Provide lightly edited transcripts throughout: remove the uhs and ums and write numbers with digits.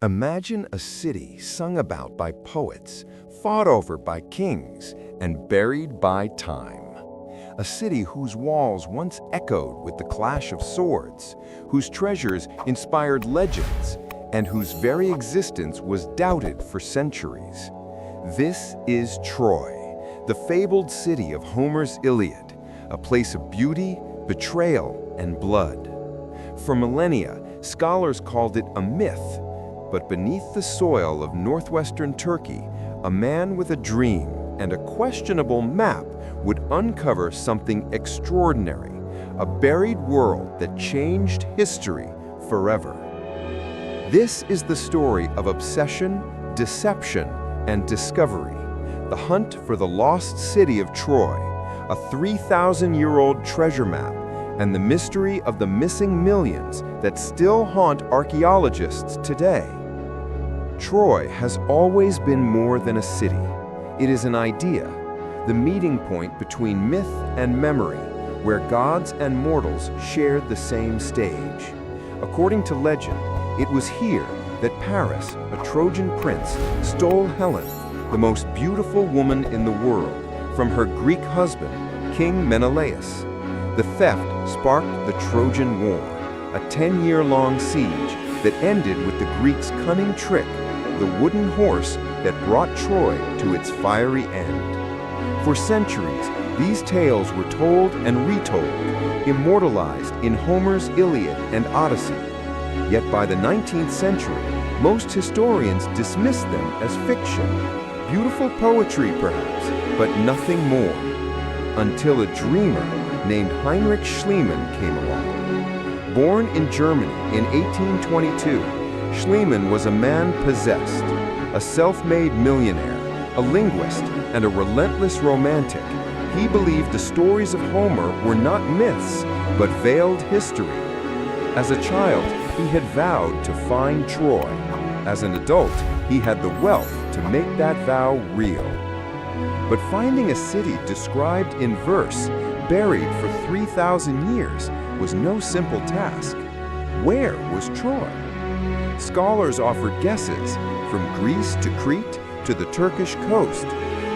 Imagine a city sung about by poets, fought over by kings, and buried by time. A city whose walls once echoed with the clash of swords, whose treasures inspired legends, and whose very existence was doubted for centuries. This is Troy, the fabled city of Homer's Iliad, a place of beauty, betrayal, and blood. For millennia, scholars called it a myth, but beneath the soil of northwestern Turkey, a man with a dream and a questionable map would uncover something extraordinary, a buried world that changed history forever. This is the story of obsession, deception, and discovery, the hunt for the lost city of Troy, a 3,000-year-old treasure map, and the mystery of the missing millions that still haunt archaeologists today. Troy has always been more than a city. It is an idea, the meeting point between myth and memory, where gods and mortals shared the same stage. According to legend, it was here that Paris, a Trojan prince, stole Helen, the most beautiful woman in the world, from her Greek husband, King Menelaus. The theft sparked the Trojan War, a 10-year-long siege that ended with the Greeks' cunning trick, the wooden horse that brought Troy to its fiery end. For centuries, these tales were told and retold, immortalized in Homer's Iliad and Odyssey. Yet by the 19th century, most historians dismissed them as fiction, beautiful poetry perhaps, but nothing more, until a dreamer named Heinrich Schliemann came along. Born in Germany in 1822, Schliemann was a man possessed, a self-made millionaire, a linguist, and a relentless romantic. He believed the stories of Homer were not myths, but veiled history. As a child, he had vowed to find Troy. As an adult, he had the wealth to make that vow real. But finding a city described in verse, buried for 3,000 years, was no simple task. Where was Troy? Scholars offered guesses, from Greece to Crete to the Turkish coast,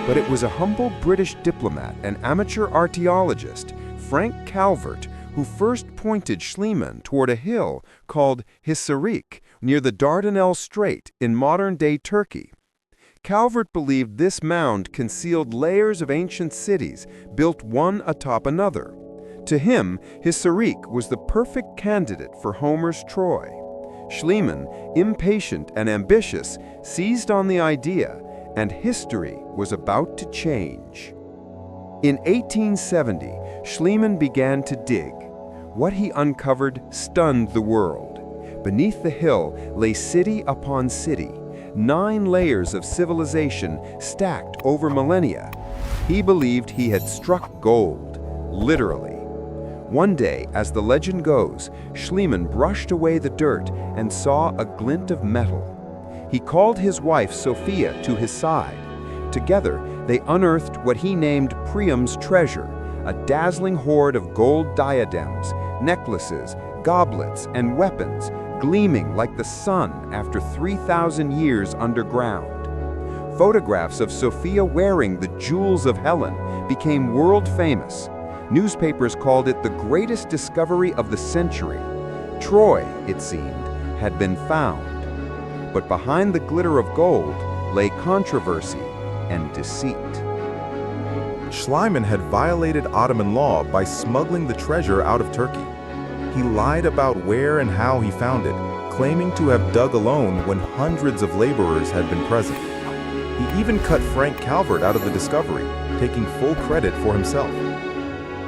but it was a humble British diplomat and amateur archaeologist, Frank Calvert, who first pointed Schliemann toward a hill called Hisarlik near the Dardanelles Strait in modern-day Turkey. Calvert believed this mound concealed layers of ancient cities built one atop another. To him, Hisarlik was the perfect candidate for Homer's Troy. Schliemann, impatient and ambitious, seized on the idea, and history was about to change. In 1870, Schliemann began to dig. What he uncovered stunned the world. Beneath the hill lay city upon city, 9 layers of civilization stacked over millennia. He believed he had struck gold, literally. One day, as the legend goes, Schliemann brushed away the dirt and saw a glint of metal. He called his wife Sophia to his side. Together, they unearthed what he named Priam's treasure, a dazzling hoard of gold diadems, necklaces, goblets, and weapons, gleaming like the sun after 3,000 years underground. Photographs of Sophia wearing the jewels of Helen became world famous. Newspapers called it the greatest discovery of the century. Troy, it seemed, had been found. But behind the glitter of gold lay controversy and deceit. Schliemann had violated Ottoman law by smuggling the treasure out of Turkey. He lied about where and how he found it, claiming to have dug alone when hundreds of laborers had been present. He even cut Frank Calvert out of the discovery, taking full credit for himself.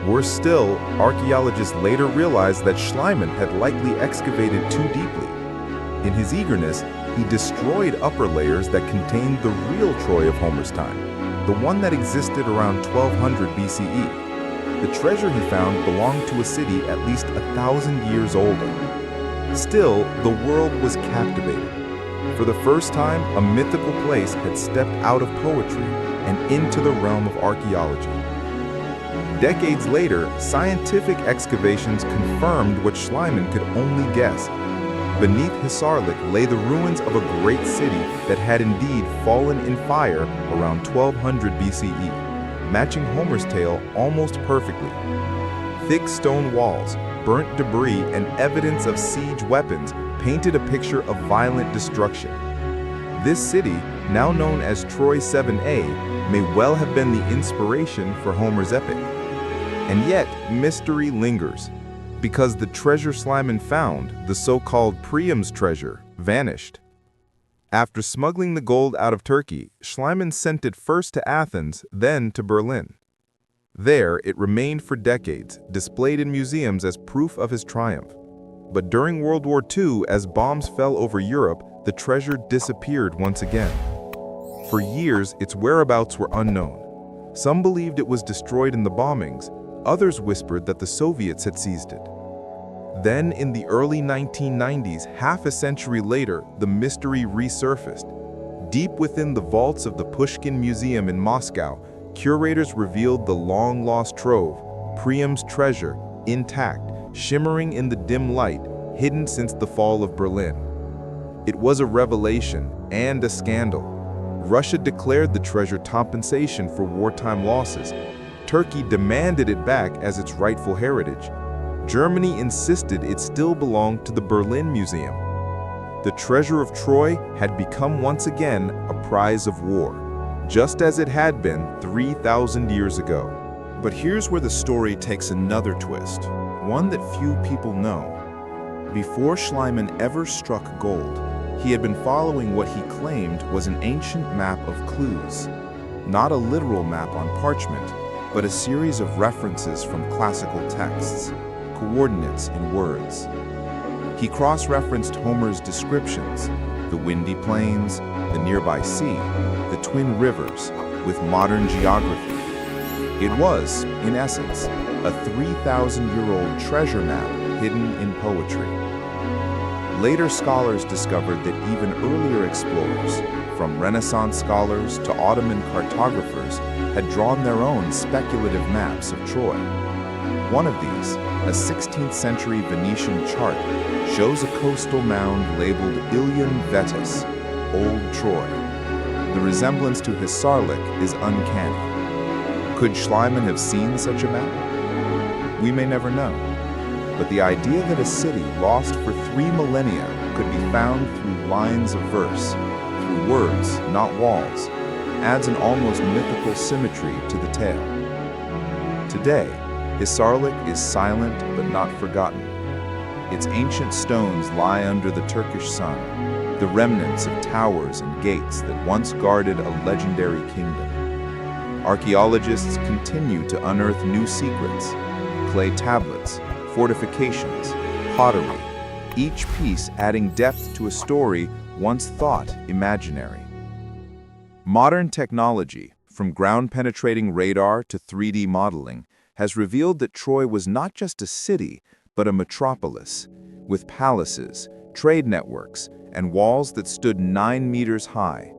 Worse still, archaeologists later realized that Schliemann had likely excavated too deeply. In his eagerness, he destroyed upper layers that contained the real Troy of Homer's time, the one that existed around 1200 BCE. The treasure he found belonged to a city at least 1,000 years older. Still, the world was captivated. For the first time, a mythical place had stepped out of poetry and into the realm of archaeology. Decades later, scientific excavations confirmed what Schliemann could only guess. Beneath Hisarlik lay the ruins of a great city that had indeed fallen in fire around 1200 BCE, matching Homer's tale almost perfectly. Thick stone walls, burnt debris, and evidence of siege weapons painted a picture of violent destruction. This city, now known as Troy 7a, may well have been the inspiration for Homer's epic. And yet, mystery lingers, because the treasure Schliemann found, the so-called Priam's treasure, vanished. After smuggling the gold out of Turkey, Schliemann sent it first to Athens, then to Berlin. There, it remained for decades, displayed in museums as proof of his triumph. But during World War II, as bombs fell over Europe, the treasure disappeared once again. For years, its whereabouts were unknown. Some believed it was destroyed in the bombings, others whispered that the Soviets had seized it. Then, in the early 1990s, half a century later, the mystery resurfaced. Deep within the vaults of the Pushkin Museum in Moscow, curators revealed the long-lost trove, Priam's treasure, intact, shimmering in the dim light, hidden since the fall of Berlin. It was a revelation and a scandal. Russia declared the treasure compensation for wartime losses. Turkey demanded it back as its rightful heritage. Germany insisted it still belonged to the Berlin Museum. The treasure of Troy had become once again a prize of war, just as it had been 3,000 years ago. But here's where the story takes another twist, one that few people know. Before Schliemann ever struck gold, he had been following what he claimed was an ancient map of clues. Not a literal map on parchment, but a series of references from classical texts, coordinates in words. He cross-referenced Homer's descriptions, the windy plains, the nearby sea, the twin rivers, with modern geography. It was, in essence, a 3,000-year-old treasure map hidden in poetry. Later scholars discovered that even earlier explorers, from Renaissance scholars to Ottoman cartographers, had drawn their own speculative maps of Troy. One of these, a 16th century Venetian chart, shows a coastal mound labeled Ilium Vetus, Old Troy. The resemblance to Hisarlik is uncanny. Could Schliemann have seen such a map? We may never know. But the idea that a city lost for 3 millennia could be found through lines of verse, through words, not walls, adds an almost mythical symmetry to the tale. Today, Hisarlik is silent but not forgotten. Its ancient stones lie under the Turkish sun, the remnants of towers and gates that once guarded a legendary kingdom. Archaeologists continue to unearth new secrets, clay tablets, fortifications, pottery, each piece adding depth to a story once thought imaginary. Modern technology, from ground-penetrating radar to 3D modeling, has revealed that Troy was not just a city, but a metropolis, with palaces, trade networks, and walls that stood 9 meters high.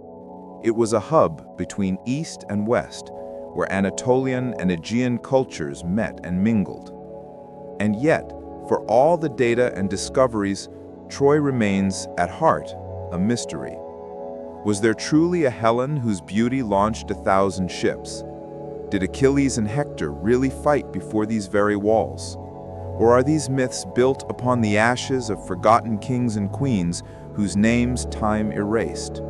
It was a hub between East and West, where Anatolian and Aegean cultures met and mingled. And yet, for all the data and discoveries, Troy remains, at heart, a mystery. Was there truly a Helen whose beauty launched 1,000 ships? Did Achilles and Hector really fight before these very walls? Or are these myths built upon the ashes of forgotten kings and queens whose names time erased?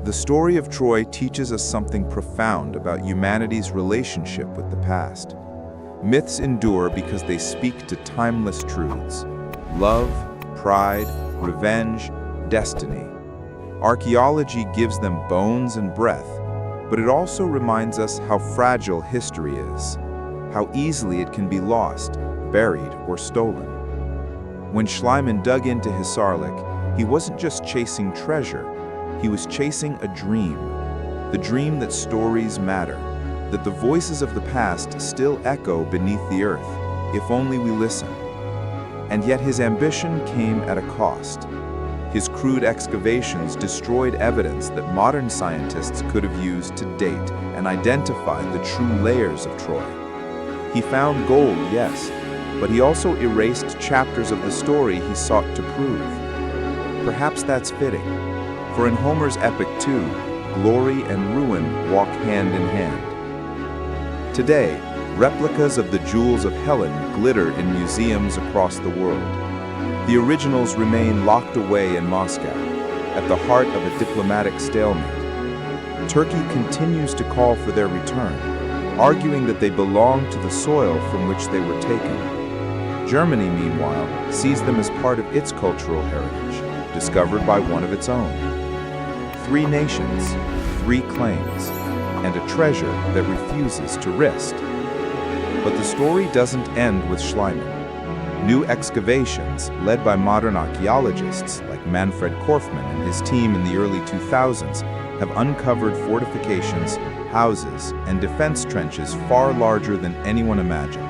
The story of Troy teaches us something profound about humanity's relationship with the past. Myths endure because they speak to timeless truths: love, pride, revenge, destiny. Archaeology gives them bones and breath, but it also reminds us how fragile history is, how easily it can be lost, buried, or stolen. When Schliemann dug into Hisarlik, he wasn't just chasing treasure, he was chasing a dream. The dream that stories matter, that the voices of the past still echo beneath the earth, if only we listen. And yet his ambition came at a cost. His crude excavations destroyed evidence that modern scientists could have used to date and identify the true layers of Troy. He found gold, yes, but he also erased chapters of the story he sought to prove. Perhaps that's fitting, for in Homer's epic too, glory and ruin walk hand in hand. Today, replicas of the jewels of Helen glitter in museums across the world. The originals remain locked away in Moscow, at the heart of a diplomatic stalemate. Turkey continues to call for their return, arguing that they belong to the soil from which they were taken. Germany, meanwhile, sees them as part of its cultural heritage, discovered by one of its own. 3 nations, 3 claims, and a treasure that refuses to rest. But the story doesn't end with Schliemann. New excavations, led by modern archaeologists like Manfred Korfmann and his team in the early 2000s, have uncovered fortifications, houses, and defense trenches far larger than anyone imagined.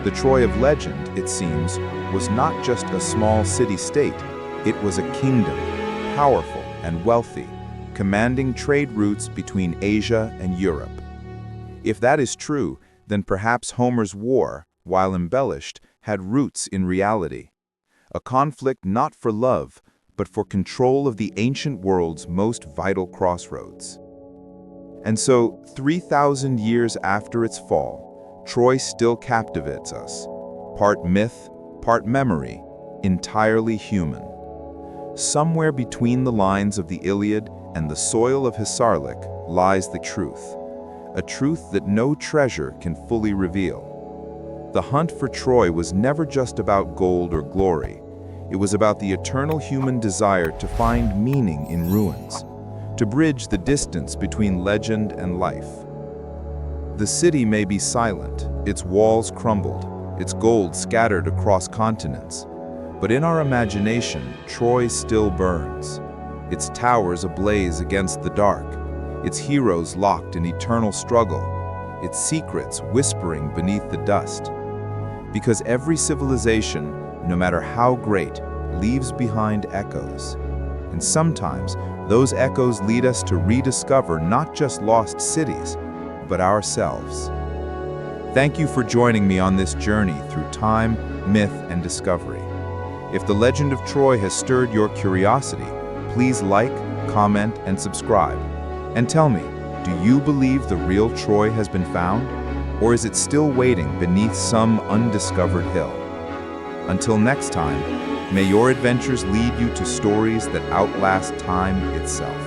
The Troy of legend, it seems, was not just a small city-state, it was a kingdom, powerful and wealthy, commanding trade routes between Asia and Europe. If that is true, then perhaps Homer's war, while embellished, had roots in reality. A conflict not for love, but for control of the ancient world's most vital crossroads. And so, 3,000 years after its fall, Troy still captivates us. Part myth, part memory, entirely human. Somewhere between the lines of the Iliad and the soil of Hisarlik lies the truth. A truth that no treasure can fully reveal. The hunt for Troy was never just about gold or glory. It was about the eternal human desire to find meaning in ruins, to bridge the distance between legend and life. The city may be silent, its walls crumbled, its gold scattered across continents. But in our imagination, Troy still burns, its towers ablaze against the dark, its heroes locked in eternal struggle, its secrets whispering beneath the dust. Because every civilization, no matter how great, leaves behind echoes. And sometimes, those echoes lead us to rediscover not just lost cities, but ourselves. Thank you for joining me on this journey through time, myth, and discovery. If the legend of Troy has stirred your curiosity, please like, comment, and subscribe. And tell me, do you believe the real Troy has been found? Or is it still waiting beneath some undiscovered hill? Until next time, may your adventures lead you to stories that outlast time itself.